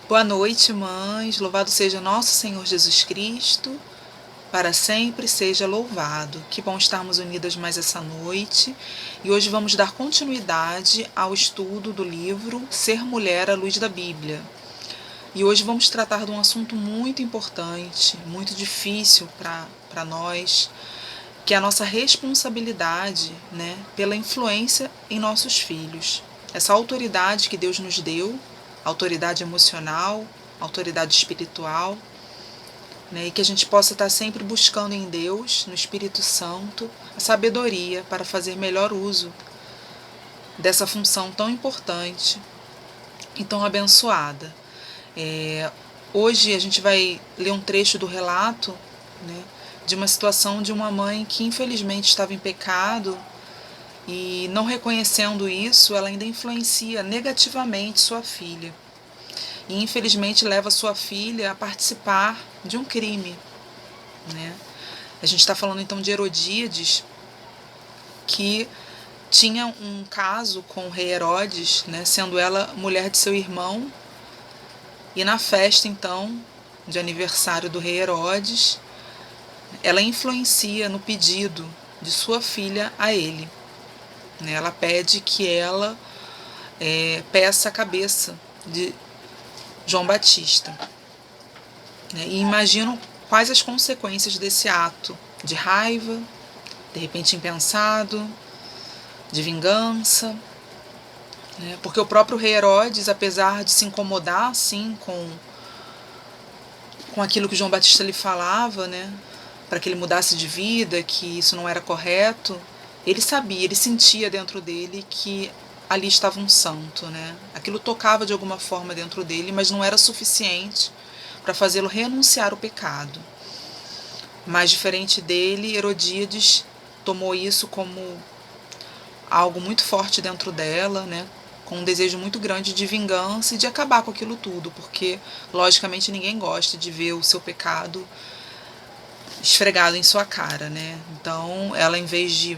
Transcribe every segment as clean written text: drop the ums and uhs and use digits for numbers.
Boa noite, mães. Louvado seja nosso Senhor Jesus Cristo. Para sempre seja louvado. Que bom estarmos unidas mais essa noite. E hoje vamos dar continuidade ao estudo do livro Ser Mulher à Luz da Bíblia. E hoje vamos tratar de um assunto muito importante, muito difícil para nós, que é a nossa responsabilidade, né, pela influência em nossos filhos. Essa autoridade que Deus nos deu, autoridade emocional, autoridade espiritual, né, e que a gente possa estar sempre buscando em Deus, no Espírito Santo, a sabedoria para fazer melhor uso dessa função tão importante e tão abençoada. Hoje a gente vai ler um trecho do relato, né, de uma situação de uma mãe que infelizmente estava em pecado e, não reconhecendo isso, ela ainda influencia negativamente sua filha. E infelizmente leva sua filha a participar de um crime, né? A gente está falando então de Herodíades, que tinha um caso com o rei Herodes, né, sendo ela mulher de seu irmão. E na festa então de aniversário do rei Herodes, ela influencia no pedido de sua filha a ele. Ela pede que ela peça a cabeça de João Batista. E imaginam quais as consequências desse ato de raiva, de repente impensado, de vingança. Porque o próprio rei Herodes, apesar de se incomodar assim com aquilo que João Batista lhe falava, né, para que ele mudasse de vida, que isso não era correto, ele sabia, ele sentia dentro dele que ali estava um santo, né? Aquilo tocava de alguma forma dentro dele, mas não era suficiente para fazê-lo renunciar ao pecado. Mas diferente dele, Herodíades tomou isso como algo muito forte dentro dela, né? Com um desejo muito grande de vingança e de acabar com aquilo tudo, porque logicamente ninguém gosta de ver o seu pecado esfregado em sua cara, né? Então ela, em vez de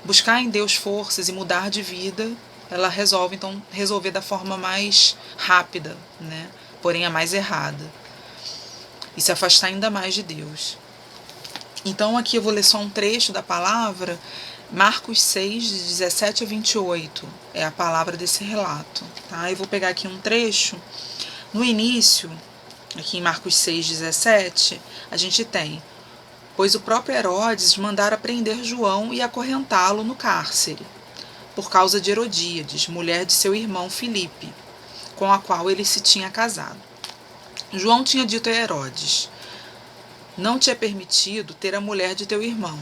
buscar em Deus forças e mudar de vida, ela resolve então resolver da forma mais rápida, né? Porém a mais errada, e se afastar ainda mais de Deus. Então aqui eu vou ler só um trecho da palavra, Marcos 6, de 17 a 28, é a palavra desse relato. Tá? Eu vou pegar aqui um trecho. No início, aqui em Marcos 6, 17, a gente tem: pois o próprio Herodes mandara prender João e acorrentá-lo no cárcere, por causa de Herodíades, mulher de seu irmão Filipe, com a qual ele se tinha casado. João tinha dito a Herodes: não te é permitido ter a mulher de teu irmão.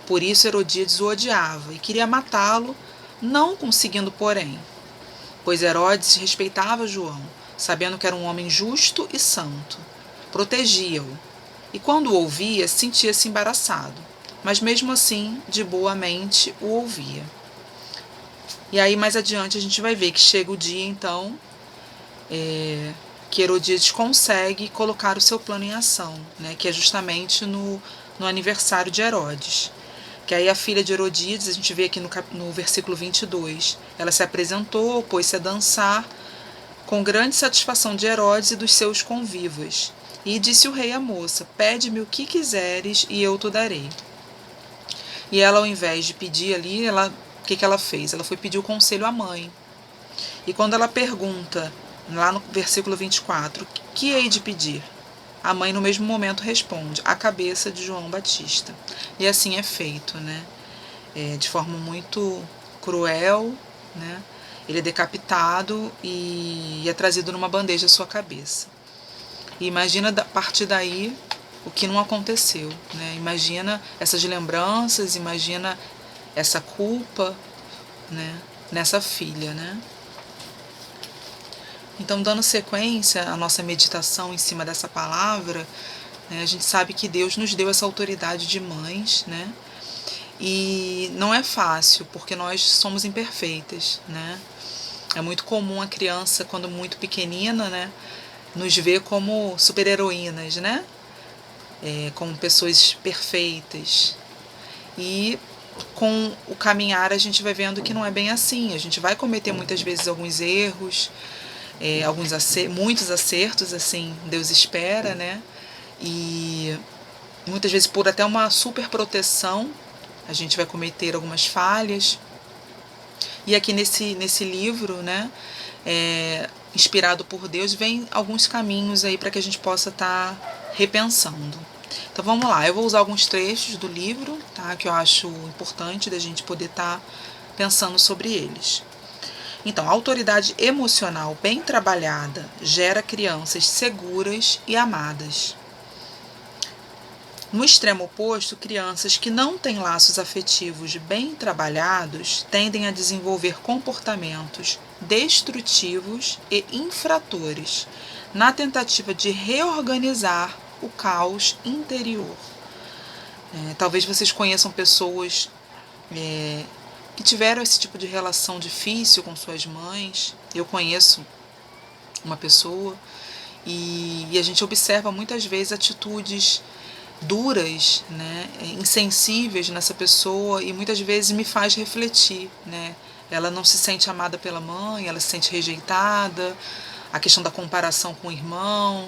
Por isso Herodíades o odiava e queria matá-lo, não conseguindo, porém. Pois Herodes respeitava João, sabendo que era um homem justo e santo. Protegia-o, e quando o ouvia, sentia-se embaraçado, mas mesmo assim, de boa mente, o ouvia. E aí mais adiante a gente vai ver que chega o dia, então, que Herodíades consegue colocar o seu plano em ação, né, que é justamente no aniversário de Herodes. Que aí a filha de Herodíades, a gente vê aqui no versículo 22, ela se apresentou, pôs-se a dançar, com grande satisfação de Herodes e dos seus convivas. E disse o rei à moça: pede-me o que quiseres e eu te darei. E ela, ao invés de pedir ali, o que ela fez? Ela foi pedir o conselho à mãe. E quando ela pergunta, lá no versículo 24, que hei de pedir? A mãe, no mesmo momento, responde: a cabeça de João Batista. E assim é feito, né? De forma muito cruel, né? Ele é decapitado e é trazido numa bandeja à sua cabeça. E imagina a partir daí o que não aconteceu, né? Imagina essas lembranças, imagina essa culpa, né, nessa filha, né? Então, dando sequência à nossa meditação em cima dessa palavra, né, a gente sabe que Deus nos deu essa autoridade de mães, né? E não é fácil, porque nós somos imperfeitas, né? É muito comum a criança, quando muito pequenina, né, nos ver como super-heroínas, né? Como pessoas perfeitas. E com o caminhar a gente vai vendo que não é bem assim. A gente vai cometer muitas vezes alguns erros, muitos acertos, assim, Deus espera, né? E muitas vezes por até uma super proteção, a gente vai cometer algumas falhas. E aqui nesse livro, né, inspirado por Deus, vem alguns caminhos aí para que a gente possa estar repensando. Então vamos lá, eu vou usar alguns trechos do livro, tá, que eu acho importante da gente poder estar pensando sobre eles. Então, a autoridade emocional bem trabalhada gera crianças seguras e amadas. No extremo oposto, crianças que não têm laços afetivos bem trabalhados tendem a desenvolver comportamentos destrutivos e infratores, na tentativa de reorganizar o caos interior. Talvez vocês conheçam pessoas que tiveram esse tipo de relação difícil com suas mães. Eu conheço uma pessoa e a gente observa muitas vezes atitudes duras, né, insensíveis nessa pessoa, e muitas vezes me faz refletir, né? Ela não se sente amada pela mãe, ela se sente rejeitada, a questão da comparação com o irmão,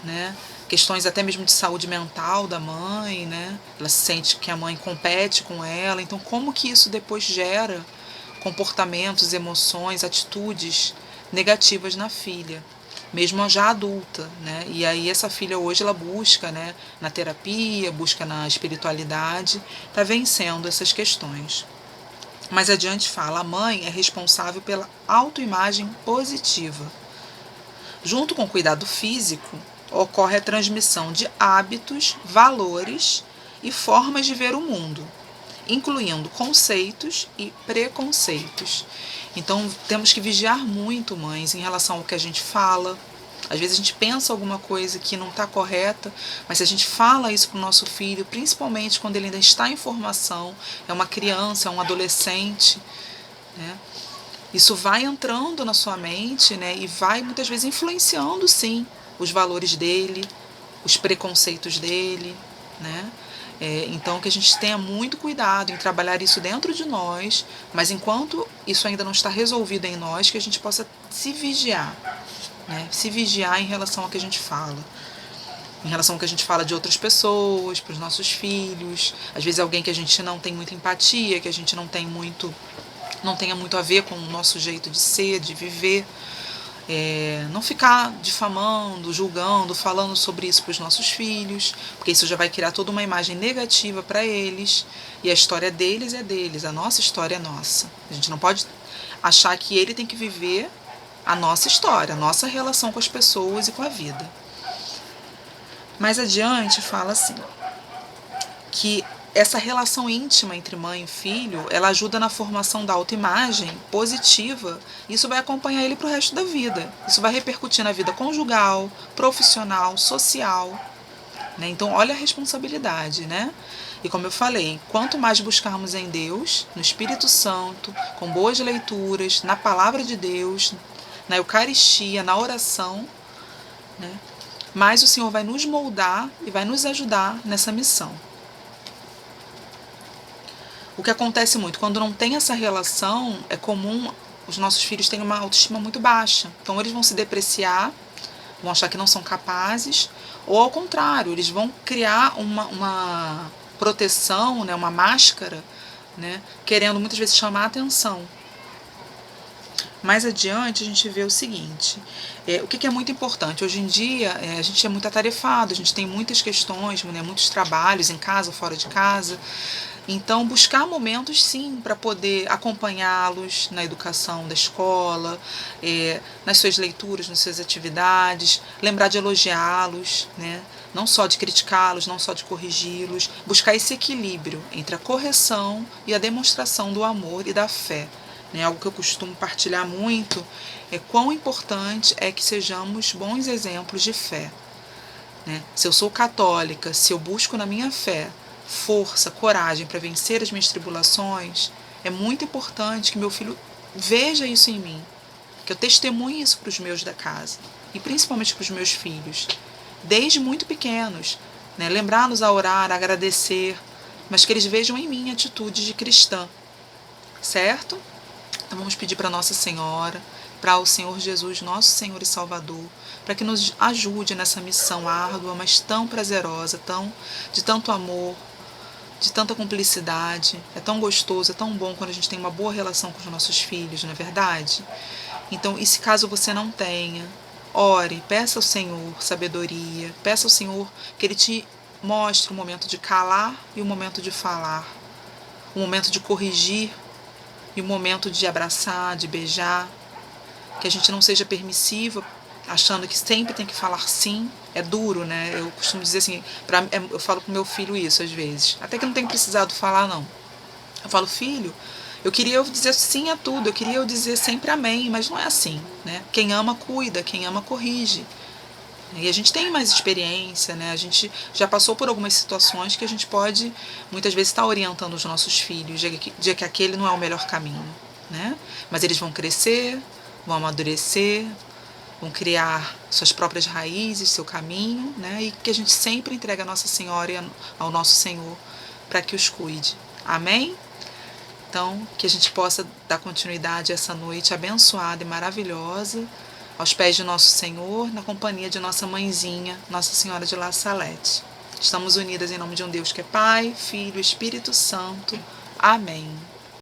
né? Questões até mesmo de saúde mental da mãe, né? Ela se sente que a mãe compete com ela, então como que isso depois gera comportamentos, emoções, atitudes negativas na filha, mesmo já adulta, né? E aí essa filha hoje ela busca, né, na terapia, busca na espiritualidade, tá vencendo essas questões. Mais adiante fala, a mãe é responsável pela autoimagem positiva. Junto com o cuidado físico, ocorre a transmissão de hábitos, valores e formas de ver o mundo, incluindo conceitos e preconceitos. Então, temos que vigiar muito, mães, em relação ao que a gente fala. Às vezes a gente pensa alguma coisa que não está correta, mas se a gente fala isso para o nosso filho, principalmente quando ele ainda está em formação, é uma criança, é um adolescente, né? Isso vai entrando na sua mente, né, e vai muitas vezes influenciando, sim, os valores dele, os preconceitos dele, né? Então que a gente tenha muito cuidado em trabalhar isso dentro de nós, mas enquanto isso ainda não está resolvido em nós, que a gente possa se vigiar, né? Se vigiar em relação ao que a gente fala. Em relação ao que a gente fala de outras pessoas, para os nossos filhos, às vezes alguém que a gente não tem muita empatia, que a gente não tenha muito a ver com o nosso jeito de ser, de viver. Não ficar difamando, julgando, falando sobre isso para os nossos filhos, porque isso já vai criar toda uma imagem negativa para eles, e a história deles é deles, a nossa história é nossa. A gente não pode achar que ele tem que viver a nossa história, a nossa relação com as pessoas e com a vida. Mais adiante fala assim, que essa relação íntima entre mãe e filho, ela ajuda na formação da autoimagem positiva, e isso vai acompanhar ele para o resto da vida. Isso vai repercutir na vida conjugal, profissional, social, né? Então, olha a responsabilidade, né? E como eu falei, quanto mais buscarmos em Deus, no Espírito Santo, com boas leituras, na Palavra de Deus, na Eucaristia, na oração, né, mais o Senhor vai nos moldar e vai nos ajudar nessa missão. O que acontece muito, quando não tem essa relação, é comum os nossos filhos terem uma autoestima muito baixa. Então eles vão se depreciar, vão achar que não são capazes, ou ao contrário, eles vão criar uma proteção, né, uma máscara, né, querendo muitas vezes chamar a atenção. Mais adiante a gente vê o seguinte, o que é muito importante, hoje em dia a gente é muito atarefado, a gente tem muitas questões, né, muitos trabalhos em casa, fora de casa. Então, buscar momentos, sim, para poder acompanhá-los na educação da escola, nas suas leituras, nas suas atividades, lembrar de elogiá-los, né? Não só de criticá-los, não só de corrigi-los, buscar esse equilíbrio entre a correção e a demonstração do amor e da fé. Né? Algo que eu costumo partilhar muito é quão importante é que sejamos bons exemplos de fé. Né? Se eu sou católica, se eu busco na minha fé força, coragem para vencer as minhas tribulações, é muito importante que meu filho veja isso em mim, que eu testemunhe isso para os meus da casa, e principalmente para os meus filhos, desde muito pequenos, né? Lembrá-los a orar, a agradecer, mas que eles vejam em mim atitudes de cristã, certo? Então vamos pedir para Nossa Senhora para o Senhor Jesus, nosso Senhor e Salvador, para que nos ajude nessa missão árdua, mas tão prazerosa, de tanto amor, de tanta cumplicidade. É tão gostoso, é tão bom quando a gente tem uma boa relação com os nossos filhos, não é verdade? Então, e se caso você não tenha, ore, peça ao Senhor sabedoria, peça ao Senhor que Ele te mostre o momento de calar e o momento de falar, o momento de corrigir e o momento de abraçar, de beijar, que a gente não seja permissiva, achando que sempre tem que falar sim. É duro, né? Eu costumo dizer assim, eu falo pro meu filho isso às vezes, até que não tem precisado falar não. Eu falo, filho, eu queria eu dizer sim a tudo, eu queria eu dizer sempre amém, mas não é assim, né? Quem ama cuida, quem ama corrige. E a gente tem mais experiência, né? A gente já passou por algumas situações que a gente pode, muitas vezes, estar orientando os nossos filhos, de que aquele não é o melhor caminho, né? Mas eles vão crescer, vão amadurecer, vão criar suas próprias raízes, seu caminho, né? E que a gente sempre entregue a Nossa Senhora e ao nosso Senhor para que os cuide. Amém? Então, que a gente possa dar continuidade a essa noite abençoada e maravilhosa, aos pés de nosso Senhor, na companhia de nossa mãezinha, Nossa Senhora de La Salete. Estamos unidas em nome de um Deus que é Pai, Filho e Espírito Santo. Amém.